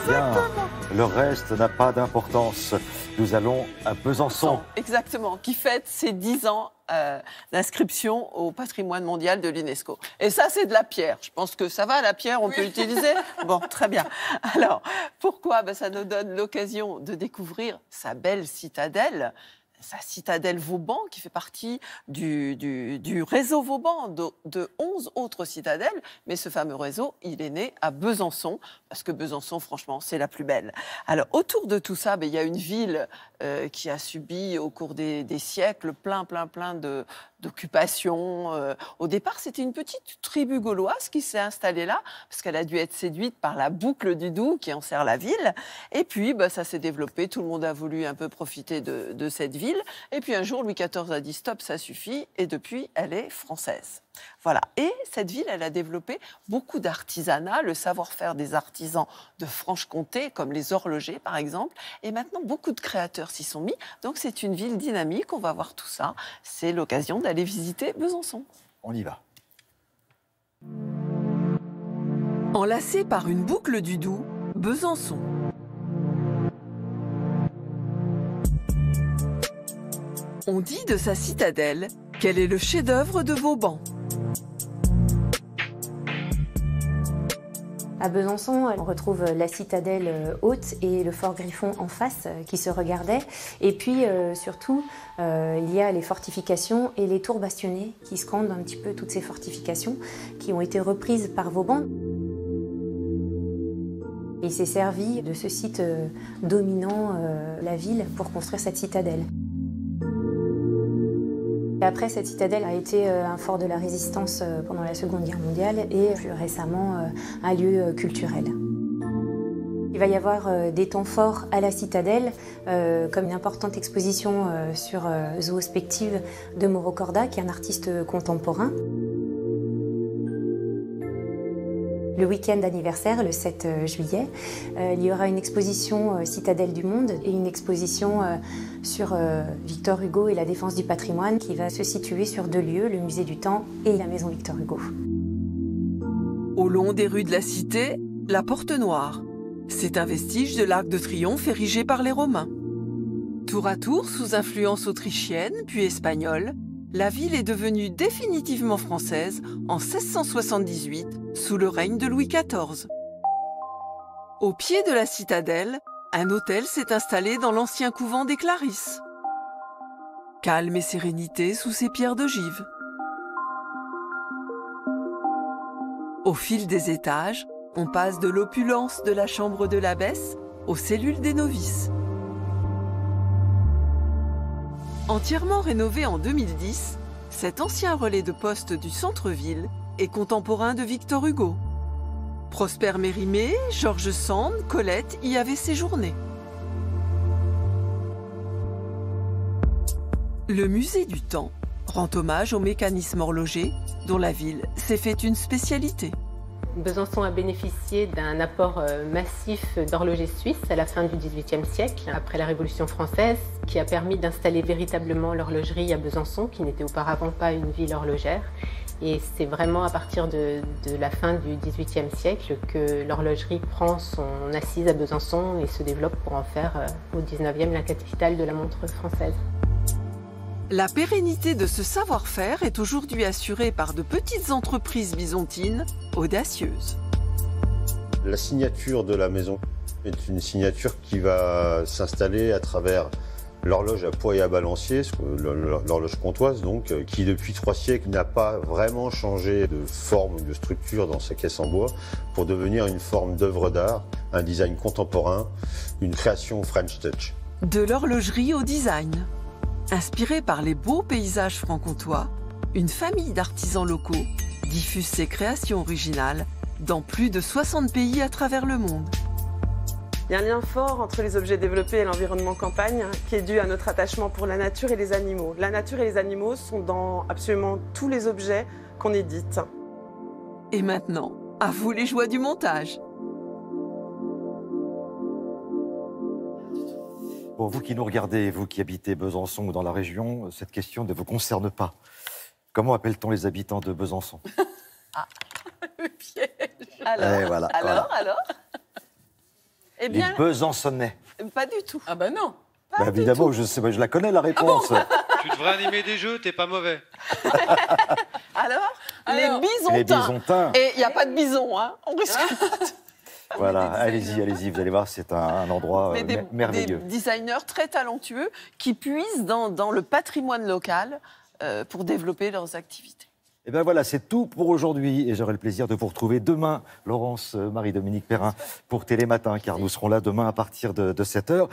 bien, le reste n'a pas d'importance. Nous allons à Besançon. Exactement, qui fête ses 10 ans d'inscription au patrimoine mondial de l'UNESCO. Et ça, c'est de la pierre. Je pense que ça va, la pierre, on peut l'utiliser. Bon, très bien. Alors, pourquoi? Ça nous donne l'occasion de découvrir sa belle citadelle, sa citadelle Vauban, qui fait partie du réseau Vauban, de 11 autres citadelles. Mais ce fameux réseau, il est né à Besançon, parce que Besançon, franchement, c'est la plus belle. Alors, autour de tout ça, il y a une ville qui a subi au cours des siècles plein d'occupations. Au départ, c'était une petite tribu gauloise qui s'est installée là, parce qu'elle a dû être séduite par la boucle du Doubs qui enserre la ville. Et puis, ça s'est développé. Tout le monde a voulu un peu profiter de cette ville. Et puis un jour, Louis XIV a dit stop, ça suffit. Et depuis, elle est française. Voilà. Et cette ville, elle a développé beaucoup d'artisanat, le savoir-faire des artisans de Franche-Comté, comme les horlogers, par exemple. Et maintenant, beaucoup de créateurs s'y sont mis. Donc, c'est une ville dynamique. On va voir tout ça. C'est l'occasion d'aller visiter Besançon. On y va. Enlacé par une boucle du Doubs, Besançon. On dit de sa citadelle qu'elle est le chef-d'œuvre de Vauban. À Besançon, on retrouve la citadelle haute et le fort Griffon en face qui se regardaient. Et puis surtout, il y a les fortifications et les tours bastionnées qui scandent un petit peu toutes ces fortifications qui ont été reprises par Vauban. Il s'est servi de ce site dominant la ville pour construire cette citadelle. Après, cette citadelle a été un fort de la résistance pendant la Seconde Guerre mondiale et plus récemment un lieu culturel. Il va y avoir des temps forts à la citadelle, comme une importante exposition sur Zoospective de Mauro Corda, qui est un artiste contemporain. Le week-end anniversaire, le 7 juillet, il y aura une exposition Citadelle du Monde et une exposition sur Victor Hugo et la défense du patrimoine qui va se situer sur 2 lieux, le musée du Temps et la maison Victor Hugo. Au long des rues de la cité, la Porte Noire. C'est un vestige de l'Arc de Triomphe érigé par les Romains. Tour à tour, sous influence autrichienne puis espagnole, la ville est devenue définitivement française en 1678 sous le règne de Louis XIV. Au pied de la citadelle, un hôtel s'est installé dans l'ancien couvent des Clarisses. Calme et sérénité sous ses pierres d'ogive. Au fil des étages, on passe de l'opulence de la chambre de l'abbesse aux cellules des novices. Entièrement rénové en 2010, cet ancien relais de poste du centre-ville est contemporain de Victor Hugo. Prosper Mérimée, George Sand, Colette y avaient séjourné. Le musée du Temps rend hommage au mécanisme horloger dont la ville s'est fait une spécialité. Besançon a bénéficié d'un apport massif d'horlogers suisses à la fin du XVIIIe siècle, après la Révolution française, qui a permis d'installer véritablement l'horlogerie à Besançon, qui n'était auparavant pas une ville horlogère. Et c'est vraiment à partir de la fin du XVIIIe siècle que l'horlogerie prend son assise à Besançon et se développe pour en faire au XIXe la capitale de la montre française. La pérennité de ce savoir-faire est aujourd'hui assurée par de petites entreprises byzantines audacieuses. La signature de la maison est une signature qui va s'installer à travers l'horloge à poids et à balancier, l'horloge comtoise donc, qui depuis 3 siècles n'a pas vraiment changé de forme ou de structure dans sa caisse en bois pour devenir une forme d'œuvre d'art, un design contemporain, une création French Touch. De l'horlogerie au design. Inspirée par les beaux paysages franc-comtois, une famille d'artisans locaux diffuse ses créations originales dans plus de 60 pays à travers le monde. Il y a un lien fort entre les objets développés et l'environnement campagne qui est dû à notre attachement pour la nature et les animaux. La nature et les animaux sont dans absolument tous les objets qu'on édite. Et maintenant, à vous les joies du montage. Bon, vous qui nous regardez, vous qui habitez Besançon ou dans la région, cette question ne vous concerne pas. Comment appelle-t-on les habitants de Besançon? Ah, le piège. Alors, voilà. Eh Les bien, Besançonnais. pas du tout. Ah bah non. Bah, évidemment, je sais, je la connais la réponse. Tu devrais animer des jeux, t'es pas mauvais. Alors, Alors, les Bisontins. Les Bisontins. Et il n'y a pas de bison, hein. On risque Voilà, allez-y, vous allez voir, c'est un endroit mais des merveilleux. designers très talentueux qui puisent dans le patrimoine local pour développer leurs activités. Et bien voilà, c'est tout pour aujourd'hui. Et j'aurai le plaisir de vous retrouver demain, Laurence, Marie-Dominique Perrin, pour Télématin, car nous serons là demain à partir de 7h.